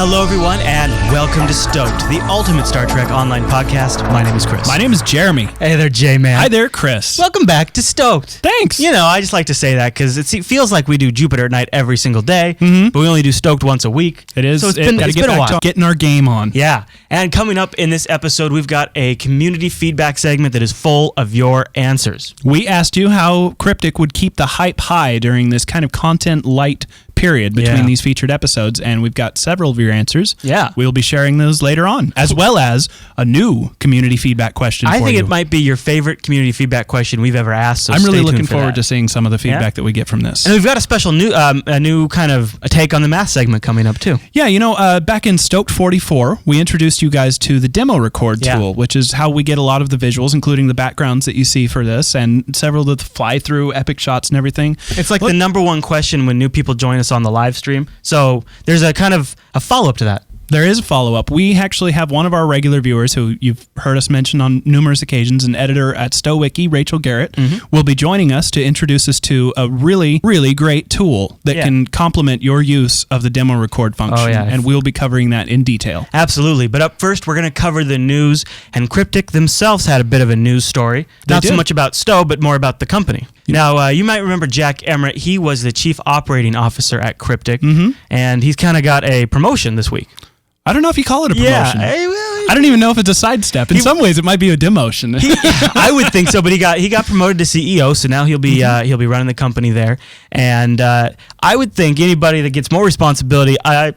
Hello, everyone, and welcome to Stoked, the ultimate Star Trek online podcast. My name is Chris. My name is Jeremy. Hey there, J-Man. Hi there, Chris. Welcome back to Stoked. Thanks. You know, I just like to say that because it feels like we do Jupiter at night every single day, but we only do Stoked once a week. It is. So it's been a while. Getting our game on. Yeah. And coming up in this episode, we've got a community feedback segment that is full of your answers. We asked you how Cryptic would keep the hype high during this kind of content light period between these featured episodes, and we've got several of your answers. Yeah. We'll be sharing those later on, as well as a new community feedback question for you. I think it might be your favorite community feedback question we've ever asked, so I'm really looking for forward to seeing some of the feedback that we get from this. And we've got a special new kind of a take on the math segment coming up, too. Yeah, back in Stoked 44, we introduced you guys to the demo record tool, which is how we get a lot of the visuals, including the backgrounds that you see for this, and several of the fly-through epic shots and everything. It's like the number one question when new people join us on the live stream. So there's a kind of a follow-up to that. There is a follow-up. We actually have one of our regular viewers who you've heard us mention on numerous occasions, an editor at StoWiki, Rachel Garrett, will be joining us to introduce us to a really, really great tool that can complement your use of the demo record function, and we'll be covering that in detail. Absolutely. But up first, we're going to cover the news, and Cryptic themselves had a bit of a news story. Not so much about Stowe, but more about the company. Now, you might remember Jack Emmert. He was the chief operating officer at Cryptic, and he's kind of got a promotion this week. I don't know if you call it a promotion. I don't even know if it's a sidestep. In some ways, it might be a demotion. I would think so, but he got promoted to CEO, so now he'll be running the company there. And I would think anybody that gets more responsibility, I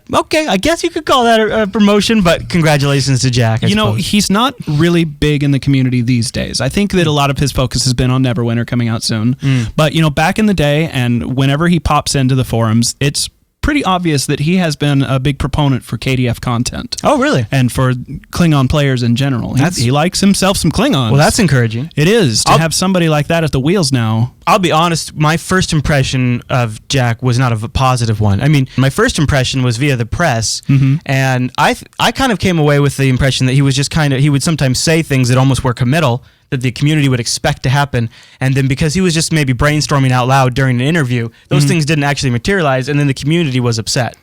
guess you could call that a promotion. But congratulations to Jack. He's not really big in the community these days. I think that a lot of his focus has been on Neverwinter coming out soon. But back in the day, and whenever he pops into the forums, it's pretty obvious that he has been a big proponent for KDF content. Oh, really? And for Klingon players in general. He likes himself some Klingons. Well, that's encouraging. It is. To have somebody like that at the wheels now. I'll be honest, my first impression of Jack was not of a positive one. I mean, my first impression was via the press, and I kind of came away with the impression that he was just he would sometimes say things that almost were committal, that the community would expect to happen, and then because he was just maybe brainstorming out loud during an interview, those things didn't actually materialize, and then the community was upset.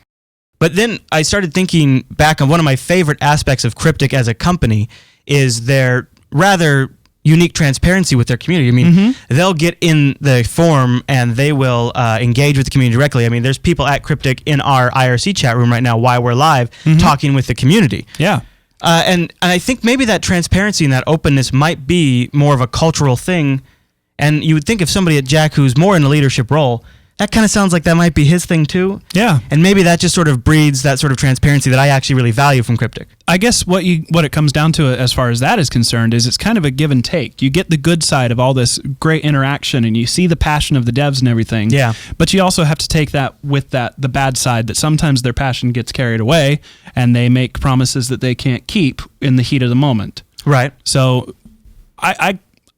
But then I started thinking back on one of my favorite aspects of Cryptic as a company is their rather unique transparency with their community. I mean, they'll get in the forum and they will engage with the community directly. I mean, there's people at Cryptic in our IRC chat room right now while we're live talking with the community. Yeah. And I think maybe that transparency and that openness might be more of a cultural thing. And you would think if somebody at Jack who's more in a leadership role, that kind of sounds like that might be his thing too. Yeah. And maybe that just sort of breeds that sort of transparency that I actually really value from Cryptic. I guess what it comes down to as far as that is concerned is it's kind of a give and take. You get the good side of all this great interaction and you see the passion of the devs and everything. Yeah. But you also have to take that with the bad side that sometimes their passion gets carried away and they make promises that they can't keep in the heat of the moment. Right. So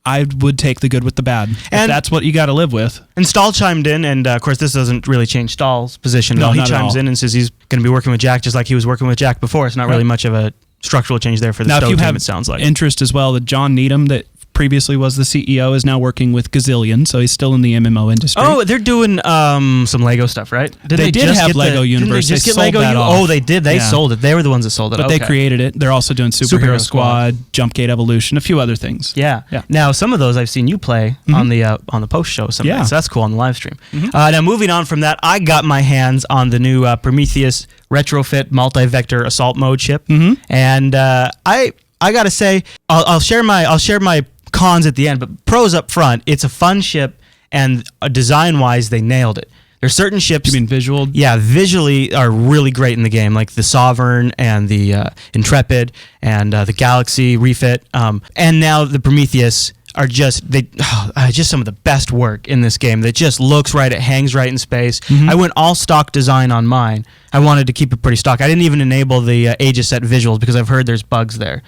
I would take the good with the bad. And that's what you got to live with. And Stahl chimed in, and of course, this doesn't really change Stahl's position at all. He chimes in and says he's going to be working with Jack just like he was working with Jack before. It's not really much of a structural change there for the Stowe team, it sounds like. Interest as well, that John Needham, that previously was the CEO, is now working with Gazillion, so he's still in the MMO industry. Oh, they're doing some Lego stuff, right? They did have Lego Universe. They sold that off. Oh, they did. They sold it. They were the ones that sold it. But they created it. They're also doing Superhero Squad, Jumpgate Evolution, a few other things. Yeah. Now, some of those I've seen you play on the post show. So that's cool on the live stream. Now, moving on from that, I got my hands on the new Prometheus retrofit multi-vector assault mode ship, and I gotta say, I'll share my cons at the end, but pros up front. It's a fun ship, and design-wise, they nailed it. There's certain ships. You mean visual? Yeah, visually are really great in the game, like the Sovereign and the Intrepid and the Galaxy refit, and now the Prometheus are just some of the best work in this game. That just looks right, it hangs right in space. I went all stock design on mine. I wanted to keep it pretty stock. I didn't even enable the Aegis set visuals because I've heard there's bugs there.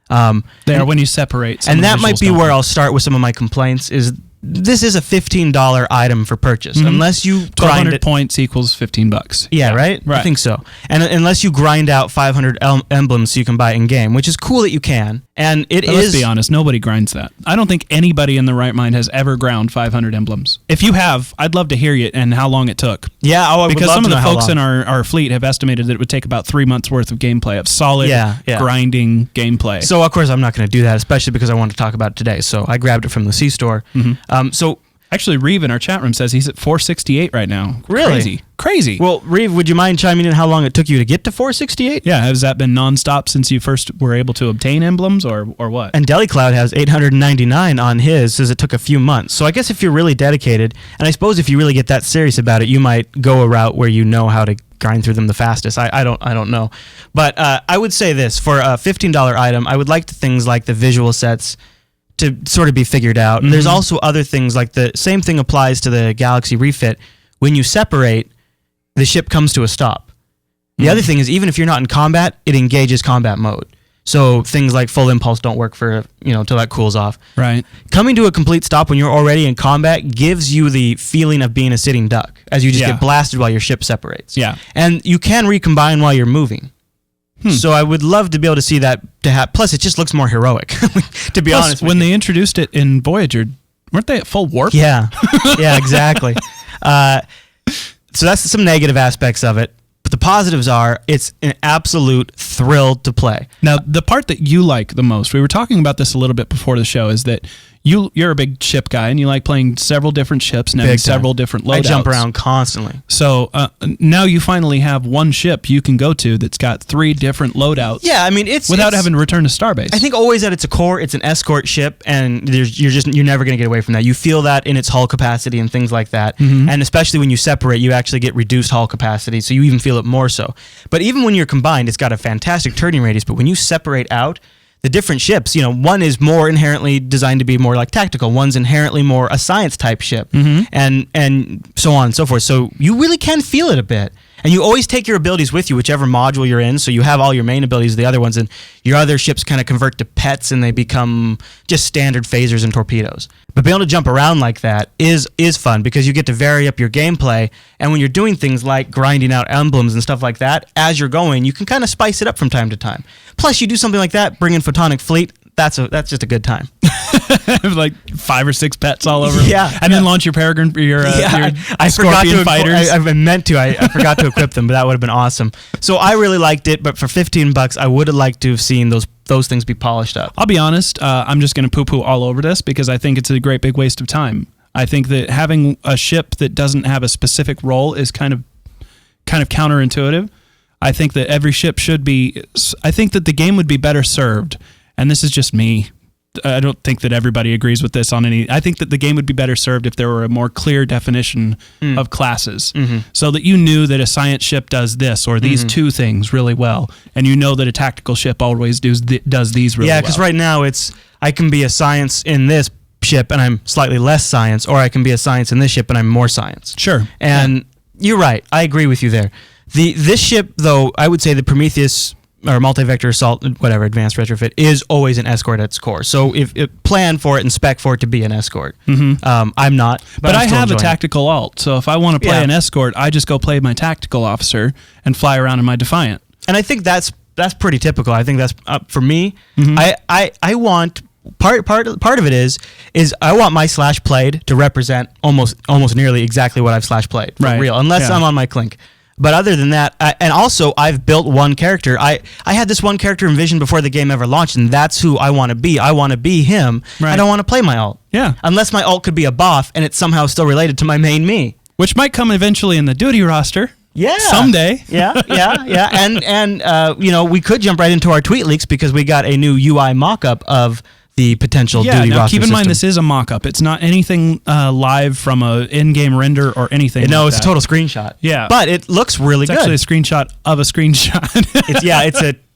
When you separate. And that might be where I'll start with some of my complaints is this is a $15 item for purchase. Unless you grind 1,200 points equals $15. Yeah, right? I think so. And unless you grind out 500 emblems so you can buy it in game, which is cool that you can. And let's be honest, nobody grinds that. I don't think anybody in the right mind has ever ground 500 emblems. If you have, I'd love to hear you and how long it took. Yeah, I would because love some to of the know folks how in long. our fleet have estimated that it would take about 3 months worth of gameplay, of solid grinding gameplay. So of course I'm not going to do that, especially because I want to talk about it today. So I grabbed it from the C-store. So actually, Reeve in our chat room says he's at 468 right now. Really? Crazy. Well, Reeve, would you mind chiming in how long it took you to get to 468? Yeah, has that been nonstop since you first were able to obtain emblems, or what? And DeliCloud has 899 on his, says it took a few months. So I guess if you're really dedicated, and I suppose if you really get that serious about it, you might go a route where you know how to grind through them the fastest. I don't know. But I would say this, for a $15 item, I would like things like the visual sets to sort of be figured out. There's also other things, like the same thing applies to the Galaxy refit. When you separate, the ship comes to a stop. The other thing is, even if you're not in combat, it engages combat mode. So things like full impulse don't work for, until that cools off. Right. Coming to a complete stop when you're already in combat gives you the feeling of being a sitting duck, as you just get blasted while your ship separates. Yeah. And you can recombine while you're moving. So I would love to be able to see that to happen. Plus, it just looks more heroic, to be honest with when you. they introduced it in Voyager, weren't they at full warp? Yeah, yeah, exactly. So that's some negative aspects of it. But the positives are, it's an absolute thrill to play. Now, the part that you like the most, we were talking about this a little bit before the show, is that you're a big ship guy and you like playing several different ships and having several different loadouts. I jump around constantly. So now you finally have one ship you can go to that's got 3 different loadouts. Yeah, I mean it's without having to return to Starbase. I think always at its core, it's an escort ship, and you're never going to get away from that. You feel that in its hull capacity and things like that, and especially when you separate, you actually get reduced hull capacity, so you even feel it more so. But even when you're combined, it's got a fantastic turning radius. But when you separate out, the different ships, one is more inherently designed to be more like tactical. One's inherently more a science type ship, and so on and so forth. So you really can feel it a bit. And you always take your abilities with you, whichever module you're in. So you have all your main abilities, the other ones, and your other ships kind of convert to pets and they become just standard phasers and torpedoes. But being able to jump around like that is fun because you get to vary up your gameplay. And when you're doing things like grinding out emblems and stuff like that, as you're going, you can kind of spice it up from time to time. Plus, you do something like that, bring in Photonic Fleet. That's just a good time. Like 5 or 6 pets all over. Yeah, and then launch your Peregrine, your I forgot to fighters. I meant to. I forgot to equip them, but that would have been awesome. So I really liked it, but for $15, I would have liked to have seen those things be polished up. I'll be honest. I'm just going to poo-poo all over this because I think it's a great big waste of time. I think that having a ship that doesn't have a specific role is kind of counterintuitive. I think that every ship should be. I think that the game would be better served, and this is just me. I don't think that everybody agrees with this on any. I think that the game would be better served if there were a more clear definition of classes, so that you knew that a science ship does this or these 2 things really well, and you know that a tactical ship always does these really well. Yeah, because right now I can be a science in this ship and I'm slightly less science, or I can be a science in this ship and I'm more science. Sure, and you're right. I agree with you there. This ship, though, I would say the Prometheus or multi-vector assault, whatever, advanced retrofit, is always an escort at its core. So if plan for it and spec for it to be an escort. I'm not. But I have a it. tactical alt, so if I want to play an escort, I just go play my tactical officer and fly around in my Defiant. And I think that's pretty typical. I think that's for me. I want part of it is I want my slash played to represent almost nearly exactly what I've slash played for real, unless I'm on my clink. But other than that, and also I've built one character. I had this one character envisioned before the game ever launched, and that's who I want to be. I want to be him. Right. I don't want to play my alt. Yeah. Unless my alt could be a boff, and it's somehow still related to my main me. Which might come eventually in the duty roster. Yeah. Someday. Yeah. And we could jump right into our tweet leaks because we got a new UI mock-up of the potential duty roster keep in mind system. this is a mock-up. It's not anything live from a in-game render or anything. No, like it's that. a total screenshot. Yeah, but it looks really good. It's actually a screenshot of a screenshot.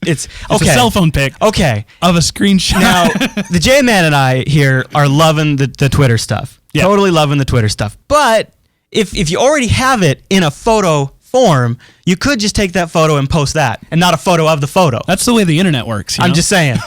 It's a cell phone pic. Okay, of a screenshot. Now the J-Man and I here are loving the Twitter stuff. Yeah. Totally loving the Twitter stuff. But if you already have it in a photo form, you could just take that photo and post that, and not a photo of the photo. That's the way the internet works. I'm just saying.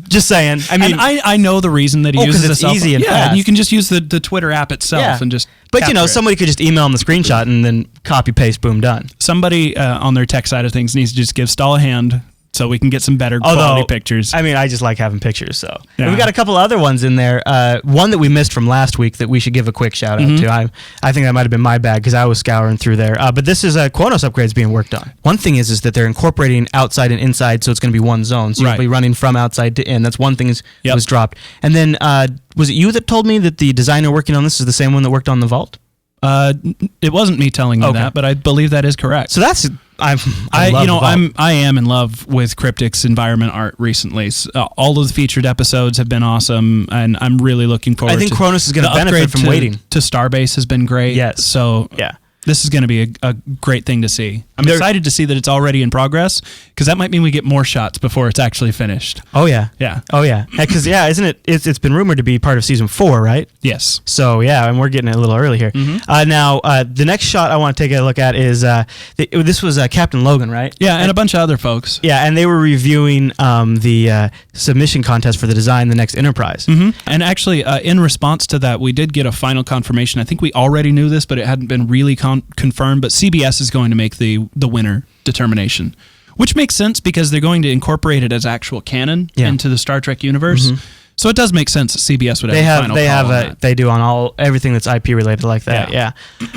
Just saying. I mean, and I know the reason that he uses it's easy and fast. Yeah, and you can just use the Twitter app itself and just. But somebody could just email them the screenshot and then copy paste, boom, done. Somebody on their tech side of things needs to just give Stahl a hand, so we can get some better quality pictures. I mean, I just like having pictures. So Yeah. And we've got a couple other ones in there. One that we missed from last week that we should give a quick shout out to. I think that might have been my bad because I was scouring through there. But this is Qo'Nos upgrades being worked on. One thing is that they're incorporating outside and inside, so it's going to be one zone. So you'll be running from outside to in. That's one thing that was dropped. And then was it you that told me that the designer working on this is the same one that worked on the Vault? It wasn't me telling you that, but I believe that is correct. So that's I am in love with Cryptic's environment art recently. So, all of the featured episodes have been awesome, and I'm really looking forward. I think Qo'Nos is going to benefit from waiting. To Starbase has been great. Yes. So yeah. This is going to be a great thing to see. I'm excited to see that it's already in progress because that might mean we get more shots before it's actually finished. Oh yeah, yeah, oh yeah. Because isn't it? It's been rumored to be part of season 4, right? Yes. So yeah, and we're getting it a little early here. Now the next shot I want to take a look at is this was Captain Logan, right? Yeah, and a bunch of other folks. Yeah, and they were reviewing the submission contest for the design the next Enterprise. And actually, in response to that, we did get a final confirmation. I think we already knew this, but it hadn't been really confirmed. But CBS is going to make the winner determination, which makes sense because they're going to incorporate it as actual canon into the Star Trek universe. So it does make sense that CBS would have a final call on that. They do on everything that's IP related like that. Yeah.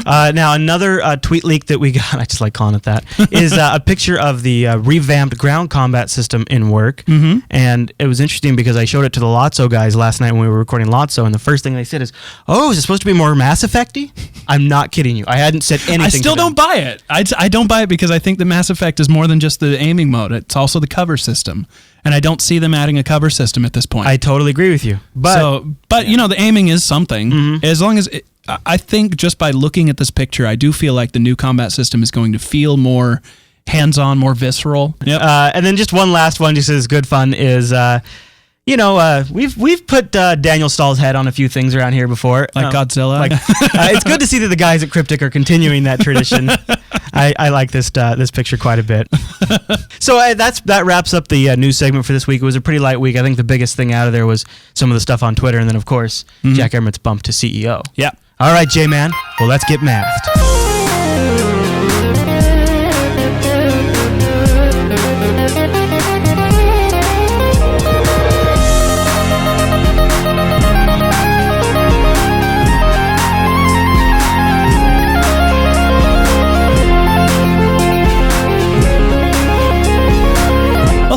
Now another tweet leak that we got, I just like calling it that, is a picture of the revamped ground combat system in work. And it was interesting because I showed it to the Lotso guys last night when we were recording Lotso, and the first thing they said is, "Oh, is it supposed to be more Mass Effect-y?" I'm not kidding you. I hadn't said anything. I still don't buy it. I don't buy it because I think the Mass Effect is more than just the aiming mode. It's also the cover system. And I don't see them adding a cover system at this point. I totally agree with you. But you know, the aiming is something. As long as I think just by looking at this picture, I do feel like the new combat system is going to feel more hands-on, more visceral. Yep. And then just one last one, just as good fun, is we've put Daniel Stahl's head on a few things around here before, like Godzilla. It's good to see that the guys at Cryptic are continuing that tradition. I like this picture quite a bit. So that wraps up the news segment for this week. It was a pretty light week. I think the biggest thing out of there was some of the stuff on Twitter, and then of course Jack Emmert's bump to CEO. Yeah. All right, J-Man. Well, let's get mathed.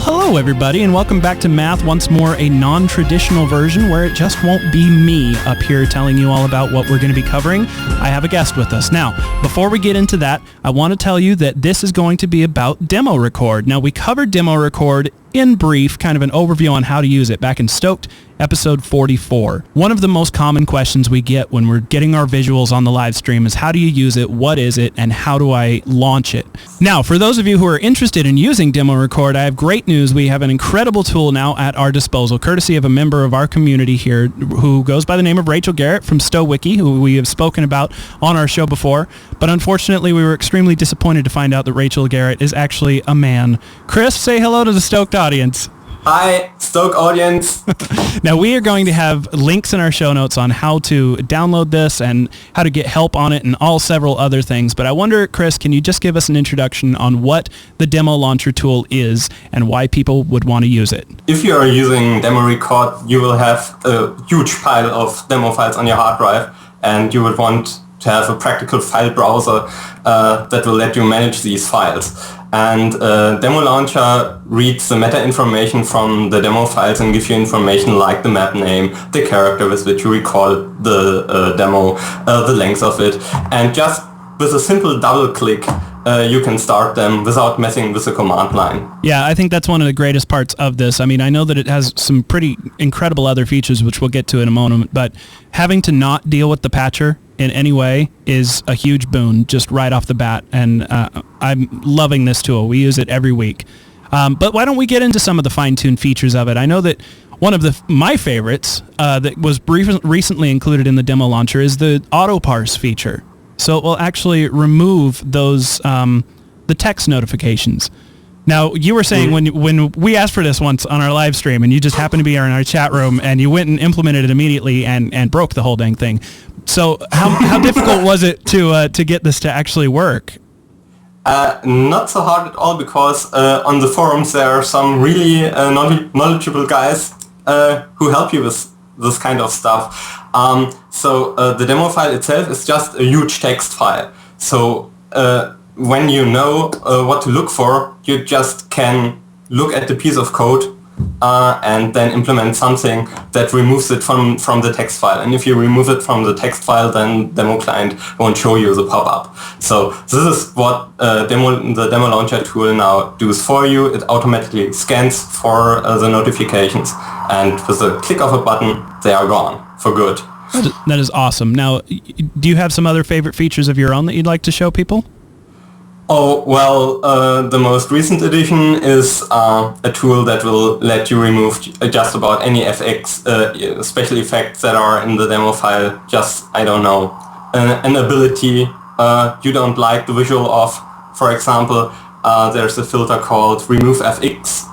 Hello, everybody, and welcome back to Math once more, a non-traditional version where it just won't be me up here telling you all about what we're going to be covering. I have a guest with us. Now, before we get into that, I want to tell you that this is going to be about Demo Record. Now, we covered Demo Record in brief, kind of an overview on how to use it back in STOked, episode 44. One of the most common questions we get when we're getting our visuals on the live stream is how do you use it, what is it, and how do I launch it? Now, for those of you who are interested in using Demo Record, I have great news. We have an incredible tool now at our disposal, courtesy of a member of our community here who goes by the name of Rachel Garrett from STOwiki, who we have spoken about on our show before. But unfortunately, we were extremely disappointed to find out that Rachel Garrett is actually a man. Chris, say hello to the STOked audience. Hi, STOked audience. Now, we are going to have links in our show notes on how to download this and how to get help on it and several other things. But I wonder, Chris, can you just give us an introduction on what the DemoLauncher tool is and why people would want to use it? If you are using Demo Record, you will have a huge pile of demo files on your hard drive, and you would want to have a practical file browser that will let you manage these files. And DemoLauncher reads the meta information from the demo files and gives you information like the map name, the character with which you record the demo, the length of it, and just with a simple double click you can start them without messing with the command line. Yeah, I think that's one of the greatest parts of this. I mean, I know that it has some pretty incredible other features, which we'll get to in a moment, but having to not deal with the patcher in any way is a huge boon just right off the bat, and I'm loving this tool. We use it every week. But why don't we get into some of the fine-tuned features of it? I know that one of my favorites that was recently included in the DemoLauncher is the auto parse feature. So it will actually remove those the text notifications. Now, you were saying when we asked for this once on our live stream, and you just happened to be in our chat room, and you went and implemented it immediately and broke the whole dang thing. So how difficult was it to get this to actually work? Not so hard at all, because on the forums there are some really knowledgeable guys who help you with this kind of stuff. So the demo file itself is just a huge text file. So when you know what to look for, you just can look at the piece of code and then implement something that removes it from the text file. And if you remove it from the text file, then demo client won't show you the pop-up. So this is what the DemoLauncher tool now does for you. It automatically scans for the notifications, and with the click of a button, they are gone for good. That is awesome. Now, do you have some other favorite features of your own that you'd like to show people? Oh, well, the most recent addition is a tool that will let you remove just about any FX, special effects that are in the demo file. Just, I don't know, an ability you don't like the visual of. For example, there's a filter called Remove FX,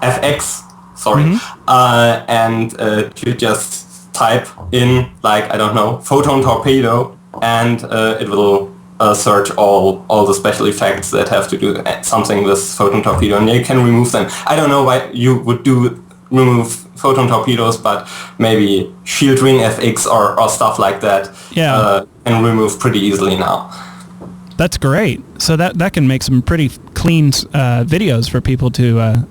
and you just type in, like, I don't know, photon torpedo, and it will search all the special effects that have to do something with photon torpedo, and you can remove them. I don't know why you would remove photon torpedoes, but maybe shield ring FX or stuff like that can remove pretty easily now. That's great. So that can make some pretty clean videos for people to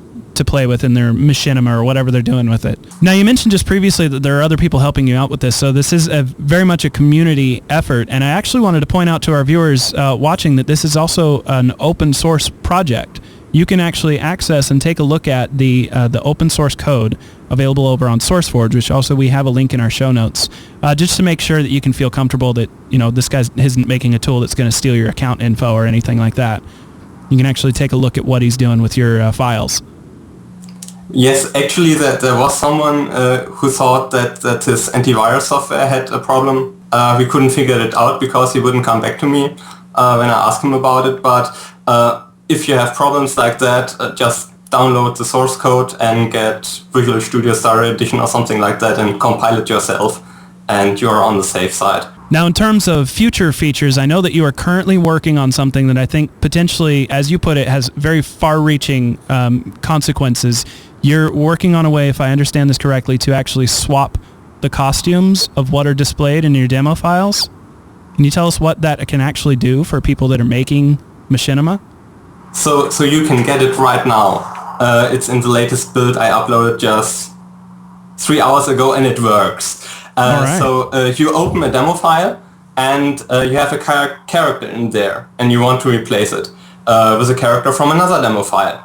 play with in their machinima or whatever they're doing with it. Now, you mentioned just previously that there are other people helping you out with this, so this is very much a community effort, and I actually wanted to point out to our viewers watching that this is also an open source project. You can actually access and take a look at the open source code available over on SourceForge, which also we have a link in our show notes, just to make sure that you can feel comfortable that, you know, this guy isn't making a tool that's going to steal your account info or anything like that. You can actually take a look at what he's doing with your files. Yes, actually there was someone who thought that his antivirus software had a problem. We couldn't figure it out because he wouldn't come back to me when I asked him about it. But if you have problems like that, just download the source code and get Visual Studio Star Edition or something like that and compile it yourself, and you're on the safe side. Now, in terms of future features, I know that you are currently working on something that I think potentially, as you put it, has very far-reaching consequences. You're working on a way, if I understand this correctly, to actually swap the costumes of what are displayed in your demo files. Can you tell us what that can actually do for people that are making machinima? So you can get it right now. It's in the latest build I uploaded just 3 hours ago, and it works. Right. So you open a demo file, and you have a character in there, and you want to replace it with a character from another demo file.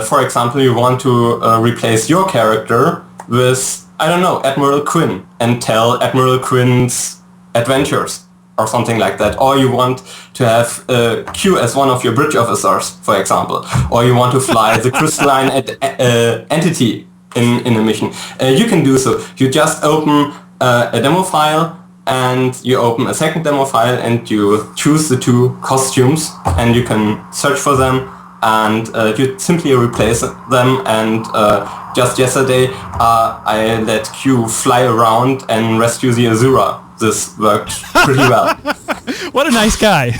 For example, you want to replace your character with, I don't know, Admiral Quinn, and tell Admiral Quinn's adventures or something like that. Or you want to have Q as one of your bridge officers, for example. Or you want to fly the crystalline entity in a mission. You can do so. You just open a demo file, and you open a second demo file, and you choose the two costumes, and you can search for them, and you simply replace them. And just yesterday I let Q fly around and rescue the Azura. This worked pretty well. What a nice guy.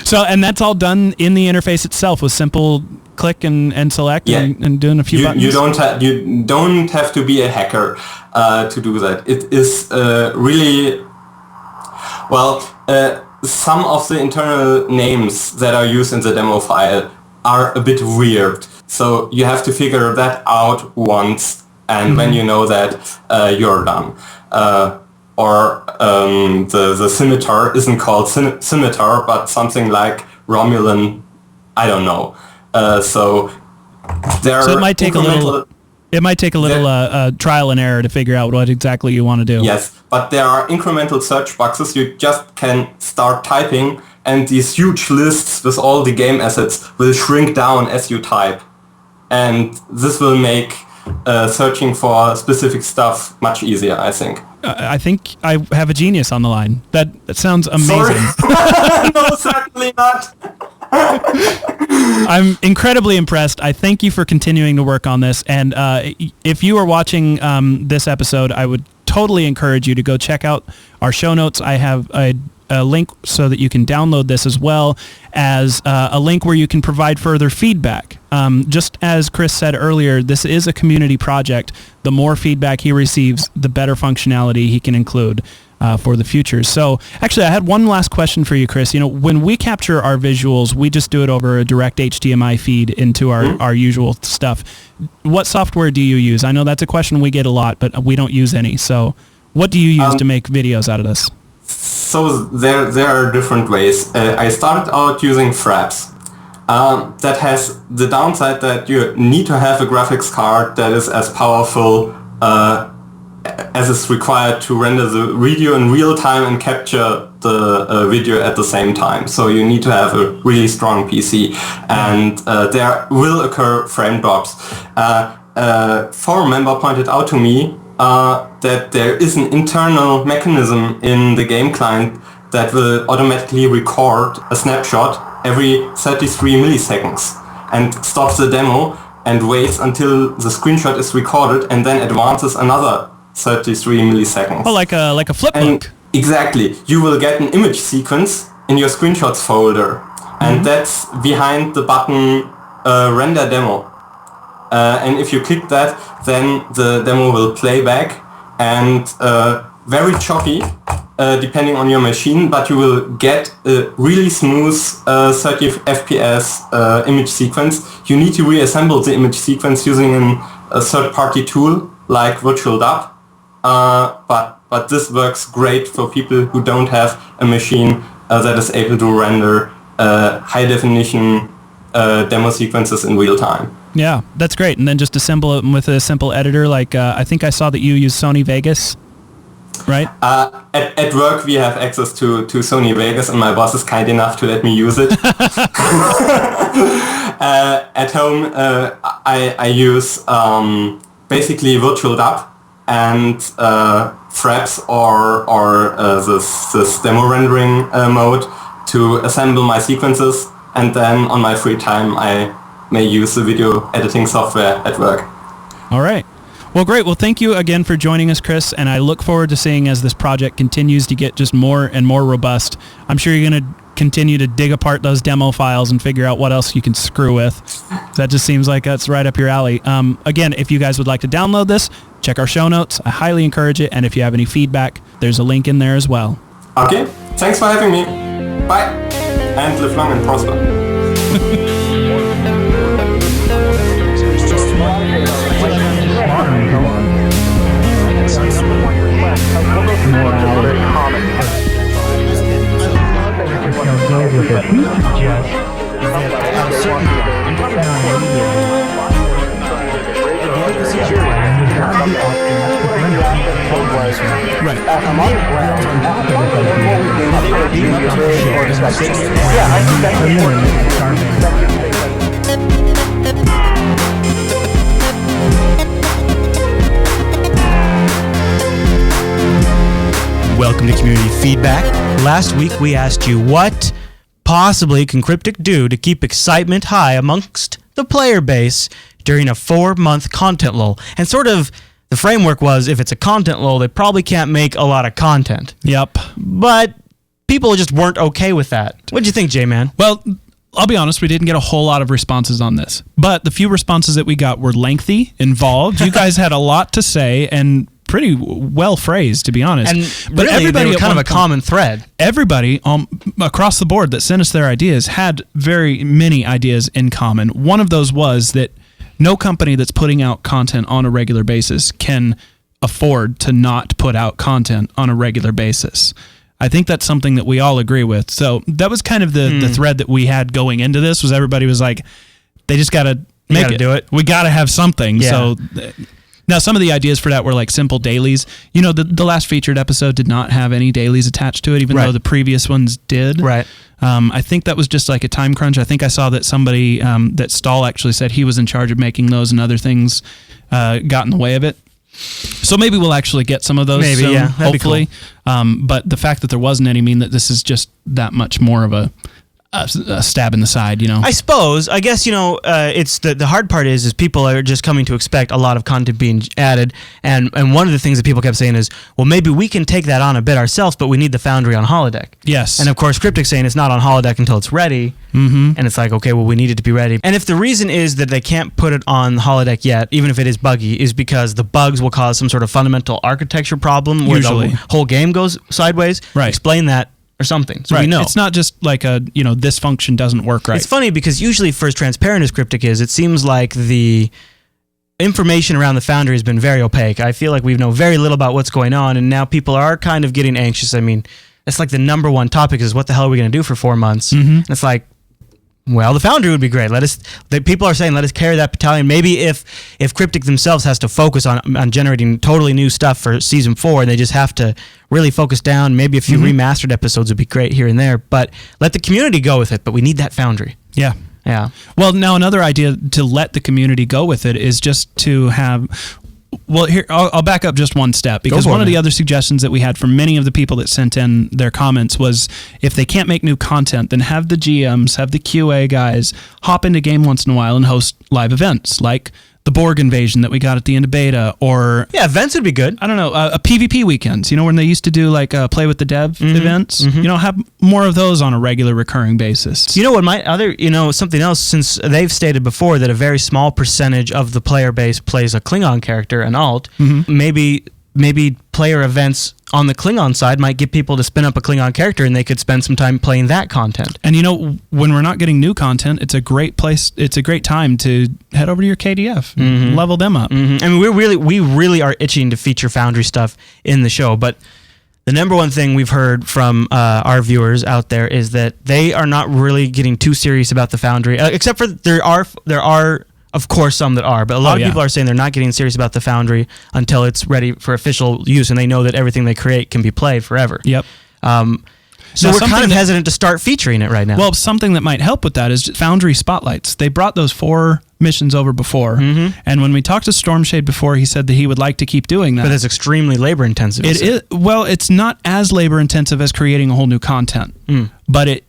So, and that's all done in the interface itself with simple click and select and doing a few buttons? You don't have to be a hacker to do that. It is really, well, some of the internal names that are used in the demo file are a bit weird. So you have to figure that out once, and when you know that, you're done. The scimitar isn't called scimitar, but something like Romulan, I don't know. So it might take a little. It might take a little trial and error to figure out what exactly you want to do. Yes, but there are incremental search boxes. You just can start typing, and these huge lists with all the game assets will shrink down as you type, and this will make searching for specific stuff much easier, I think. I think I have a genius on the line. That sounds amazing. No, certainly not. I'm incredibly impressed. I thank you for continuing to work on this. And if you are watching this episode, I would totally encourage you to go check out our show notes. I have a a link so that you can download this, as well as a link where you can provide further feedback. Just as Chris said earlier, this is a community project. The more feedback he receives, the better functionality he can include for the future. So actually, I had one last question for you, Chris. When we capture our visuals, we just do it over a direct HDMI feed into our usual stuff. What software do you use? I know that's a question we get a lot, but we don't use any. So what do you use to make videos out of this? So there are different ways. I started out using Fraps. That has the downside that you need to have a graphics card that is as powerful as is required to render the video in real time and capture the video at the same time. So you need to have a really strong PC, and there will occur frame drops. A forum member pointed out to me that there is an internal mechanism in the game client that will automatically record a snapshot every 33 milliseconds and stops the demo and waits until the screenshot is recorded and then advances another 33 milliseconds. Oh, like a flipbook. Exactly. You will get an image sequence in your screenshots folder, and that's behind the button render demo. And if you click that, then the demo will play back, and very choppy, depending on your machine, but you will get a really smooth 30 FPS image sequence. You need to reassemble the image sequence using a third-party tool like Virtual Dub. But this works great for people who don't have a machine that is able to render high-definition demo sequences in real time. Yeah, that's great. And then just assemble it with a simple editor. Like I think I saw that you use Sony Vegas, right? At work, we have access to Sony Vegas, and my boss is kind enough to let me use it. At home, I use basically Virtual Dub and Fraps or this demo rendering mode to assemble my sequences, and then on my free time I may use the video editing software at work. All right. Well, great. Well, thank you again for joining us, Chris, and I look forward to seeing as this project continues to get just more and more robust. I'm sure you're going to continue to dig apart those demo files and figure out what else you can screw with. That just seems like that's right up your alley. Again, if you guys would like to download this, check our show notes. I highly encourage it, and if you have any feedback, there's a link in there as well. Okay. Thanks for having me. Bye. And live long and prosper. Welcome to Community Feedback. Last week we asked you what possibly can Cryptic do to keep excitement high amongst the player base during a 4-month content lull. And sort of the framework was, if it's a content lull, they probably can't make a lot of content. Yep. But people just weren't okay with that. What'd you think, J-Man? Well, I'll be honest, we didn't get a whole lot of responses on this. But the few responses that we got were lengthy, involved. You guys had a lot to say, and pretty well phrased, to be honest. And but really, everybody, they were kind of a common thread. Everybody across the board that sent us their ideas had very many ideas in common. One of those was that no company that's putting out content on a regular basis can afford to not put out content on a regular basis. I think that's something that we all agree with. So that was kind of the thread that we had going into this, was everybody was like, they just got to make it. Do it. We got to have something. Yeah. So now some of the ideas for that were like simple dailies. You know, the last featured episode did not have any dailies attached to it, even though the previous ones did. Right. I think that was just like a time crunch. I think I saw that somebody, that Stahl actually said he was in charge of making those, and other things got in the way of it. So maybe we'll actually get some of those soon, yeah, that'd hopefully. be cool. But the fact that there wasn't any mean that this is just that much more of a a stab in the side, I suppose. I guess, it's the hard part is people are just coming to expect a lot of content being added. And one of the things that people kept saying is, well, maybe we can take that on a bit ourselves, but we need the Foundry on holodeck. Yes. And of course, Cryptic saying it's not on holodeck until it's ready. Mm-hmm. And it's like, okay, well, we need it to be ready. And if the reason is that they can't put it on holodeck yet, even if it is buggy, is because the bugs will cause some sort of fundamental architecture problem where Usually. the whole game goes sideways, right. Explain that or something. So right. we know. It's not just like this function doesn't work right. It's funny because usually for as transparent as Cryptic is, it seems like the information around the Foundry has been very opaque. I feel like we know very little about what's going on, and now people are kind of getting anxious. I mean, it's like the number one topic is what the hell are we going to do for 4 months? Mm-hmm. And it's like, well, the Foundry would be great. People are saying let us carry that battalion. Maybe if Cryptic themselves has to focus on generating totally new stuff for season 4, and they just have to really focus down. Maybe a few remastered episodes would be great here and there. But let the community go with it. But we need that Foundry. Yeah. Yeah. Well, now another idea to let the community go with it is just to have. Well, here I'll back up just one step, because one of the other suggestions that we had from many of the people that sent in their comments was if they can't make new content, then have the GMs, have the QA guys hop into game once in a while and host live events like the Borg invasion that we got at the end of beta, or events would be good. I don't know, a PvP weekends, when they used to do like play with the dev events, have more of those on a regular recurring basis. What my other, something else, since they've stated before that a very small percentage of the player base plays a Klingon character, an alt, maybe player events on the Klingon side might get people to spin up a Klingon character, and they could spend some time playing that content. And when we're not getting new content, it's a great place. It's a great time to head over to your KDF, and level them up. Mm-hmm. I mean, we really are itching to feature Foundry stuff in the show. But the number one thing we've heard from our viewers out there is that they are not really getting too serious about the Foundry, except for there are. Of course, some that are, but a lot of people are saying they're not getting serious about the Foundry until it's ready for official use, and they know that everything they create can be played forever. Yep. So we're kind of hesitant to start featuring it right now. Well, something that might help with that is Foundry Spotlights. They brought those 4 missions over before, and when we talked to Stormshade before, he said that he would like to keep doing that. But it's extremely labor intensive. It is. Well, it's not as labor intensive as creating a whole new content, but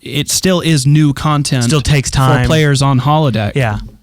it still is new content. Still takes time for players on holodeck.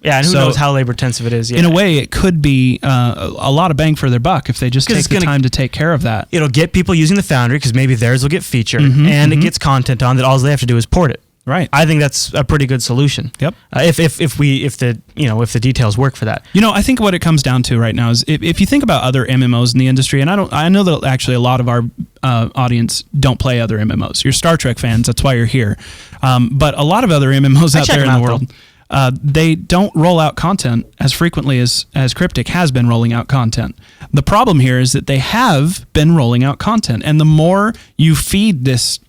Yeah, and who knows how labor intensive it is. Yeah. In a way, it could be a lot of bang for their buck if they just take the time to take care of that. It'll get people using the Foundry because maybe theirs will get featured, and it gets content on that. All they have to do is port it. Right. I think that's a pretty good solution. Yep. If the details work for that. I think what it comes down to right now is if you think about other MMOs in the industry, and I know that actually a lot of our audience don't play other MMOs. You're Star Trek fans, that's why you're here. But a lot of other MMOs out there in the world, they don't roll out content as frequently as Cryptic has been rolling out content. The problem here is that they have been rolling out content, and the more you feed this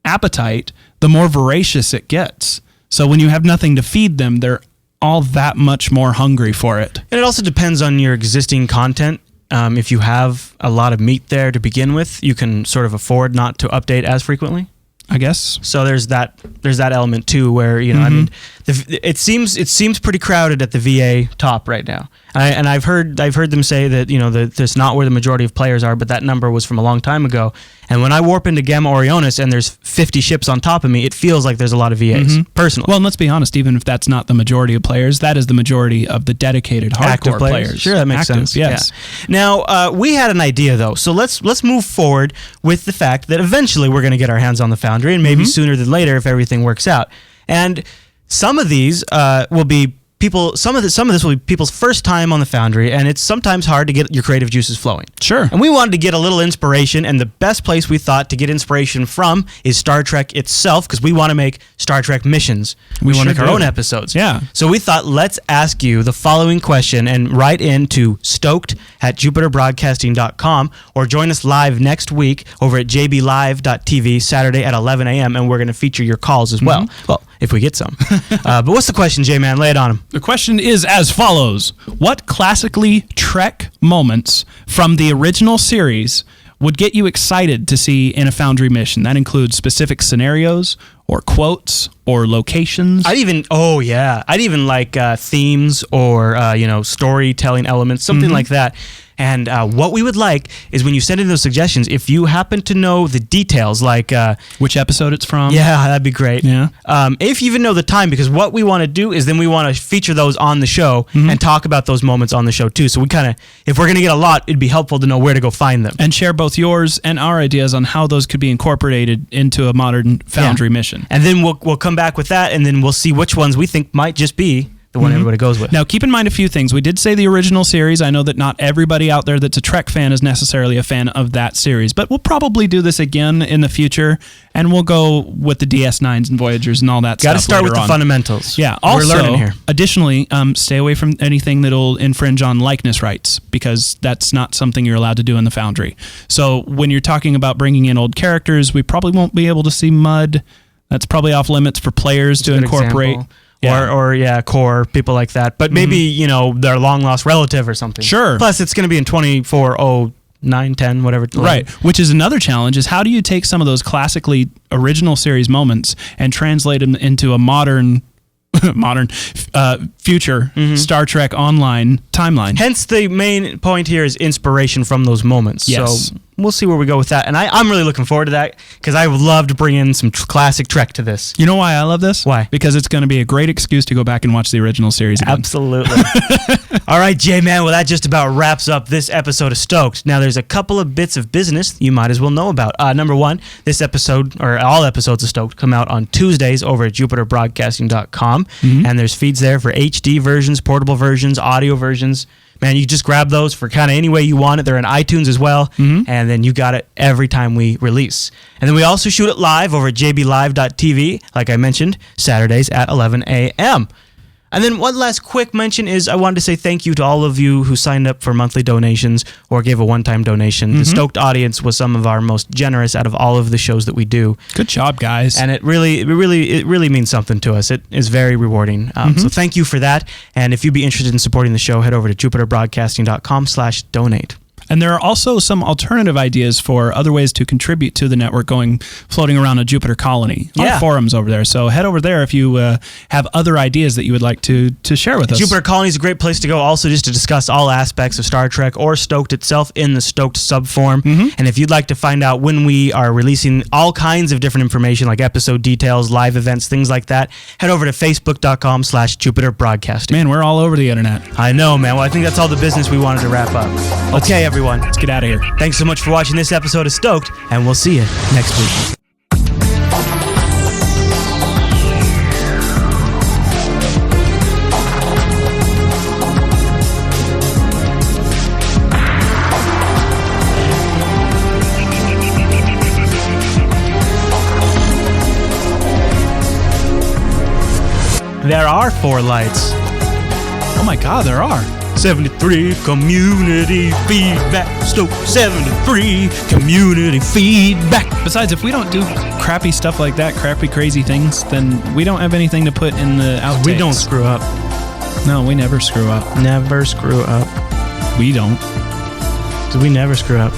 appetite, the more voracious it gets. So when you have nothing to feed them, they're all that much more hungry for it. And it also depends on your existing content. If you have a lot of meat there to begin with, you can sort of afford not to update as frequently, I guess. So there's that element too, where I mean, it seems pretty crowded at the VA top right now. And I've heard them say that that's not where the majority of players are, but that number was from a long time ago. And when I warp into Gamma Orionis and there's 50 ships on top of me, it feels like there's a lot of VAs personally. Well, and let's be honest, even if that's not the majority of players, that is the majority of the dedicated hardcore players. Sure, that makes sense. Yes. Yeah. Now we had an idea though, so let's move forward with the fact that eventually we're going to get our hands on the Foundry, and maybe sooner than later if everything works out. And some of these will be people. Some of this will be people's first time on the Foundry, and it's sometimes hard to get your creative juices flowing. Sure. And we wanted to get a little inspiration, and the best place we thought to get inspiration from is Star Trek itself, because we want to make Star Trek missions. We want to make our own episodes. Yeah. So we thought, let's ask you the following question, and write in to STOked@JupiterBroadcasting.com, or join us live next week over at jblive.tv Saturday at 11 a.m., and we're going to feature your calls as well. Well, if we get some. But what's the question, J-Man? Lay it on him. The question is as follows. What classically Trek moments from the original series would get you excited to see in a Foundry mission? That includes specific scenarios or quotes or locations. I'd even like themes or storytelling elements, something like that. And what we would like is when you send in those suggestions, if you happen to know the details, like which episode it's from. Yeah, that'd be great. Yeah. If you even know the time, because what we want to do is then we want to feature those on the show and talk about those moments on the show too. So we kind of, if we're going to get a lot, it'd be helpful to know where to go find them. And share both yours and our ideas on how those could be incorporated into a modern Foundry mission. And then we'll come back with that, and then we'll see which ones we think might just be the one everybody goes with. Now, keep in mind a few things. We did say the original series. I know that not everybody out there that's a Trek fan is necessarily a fan of that series, but we'll probably do this again in the future, and we'll go with the DS9s and Voyagers and all that stuff. Got to start with the fundamentals. Yeah. Also, we're learning here. Additionally, stay away from anything that'll infringe on likeness rights, because that's not something you're allowed to do in the Foundry. So when you're talking about bringing in old characters, we probably won't be able to see Mud. That's probably off limits for players to incorporate. Example. Or core, people like that. But maybe, their long-lost relative or something. Sure. Plus, it's going to be in 2409, 10, whatever. Right. Which is another challenge, is how do you take some of those classically original series moments and translate them into a modern future Star Trek Online timeline? Hence, the main point here is inspiration from those moments. Yes. So we'll see where we go with that. And I'm really looking forward to that, because I would love to bring in some classic Trek to this. You know why I love this? Why? Because it's going to be a great excuse to go back and watch the original series again. Absolutely. All right, J-Man, well, that just about wraps up this episode of Stoked. Now, there's a couple of bits of business you might as well know about. Number one, this episode, or all episodes of Stoked, come out on Tuesdays over at JupiterBroadcasting.com, and there's feeds there for HD versions, portable versions, audio versions. Man, you just grab those for kind of any way you want it. They're in iTunes as well, and then you got it every time we release. And then we also shoot it live over at jblive.tv, like I mentioned, Saturdays at 11 a.m. And then one last quick mention is I wanted to say thank you to all of you who signed up for monthly donations or gave a one-time donation. The Stoked audience was some of our most generous out of all of the shows that we do. Good job, guys. And it really means something to us. It is very rewarding. So thank you for that. And if you'd be interested in supporting the show, head over to jupiterbroadcasting.com/donate. And there are also some alternative ideas for other ways to contribute to the network floating around a Jupiter colony on forums over there. So head over there if you have other ideas that you would like to share with us. Jupiter Colony is a great place to go also just to discuss all aspects of Star Trek or Stoked itself in the Stoked subform. And if you'd like to find out when we are releasing all kinds of different information like episode details, live events, things like that, head over to facebook.com/JupiterBroadcasting. Man, we're all over the internet. I know, man. Well, I think that's all the business we wanted to wrap up. Okay, everyone. Let's get out of here. Thanks so much for watching this episode of Stoked, and we'll see you next week. There are 4 lights. Oh my God, there are. 73 community feedback. Stoked 73 community feedback. Besides, if we don't do crappy stuff like that, crappy, crazy things, then we don't have anything to put in the outtakes. We don't screw up. No, we never screw up. Never screw up. We don't. So we never screw up.